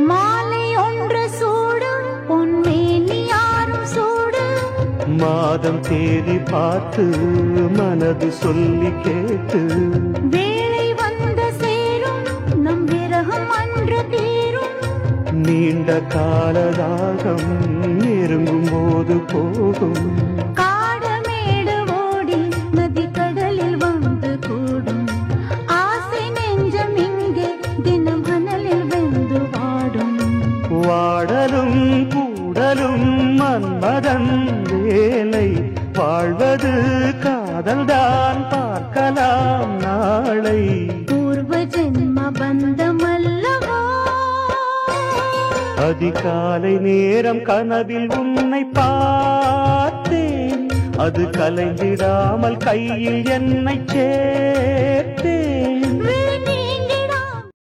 மாலை ஒன்று சூடு பொன்மேனி யாரும் சூடு மாதம் தேதி பார்த்து மனது சொல்லி கேட்டு வேளை வந்த சேரும் நம் விரகம் அன்று தீரும் நீண்ட காலதாகம் நெருங்கும் போது போகும் காடமேடு ஓடி நதி கடலில் வந்து கூடும் ஆசை நெஞ்சம் இங்கே தினம் அனலில் வெந்து வாடும் வாடலும் கூடலும் மன்மதன் வேலை வாழ்வது காதல்தான் பார்க்கலாம் நாளை பூர்வ ஜென்ம பந்தமல்லவோ அதிகாலை நேரம் கனவில் உன்னை பார்த்தேன் அது கலைந்திடாமல் கையில் என்னை சேர்த்தேன்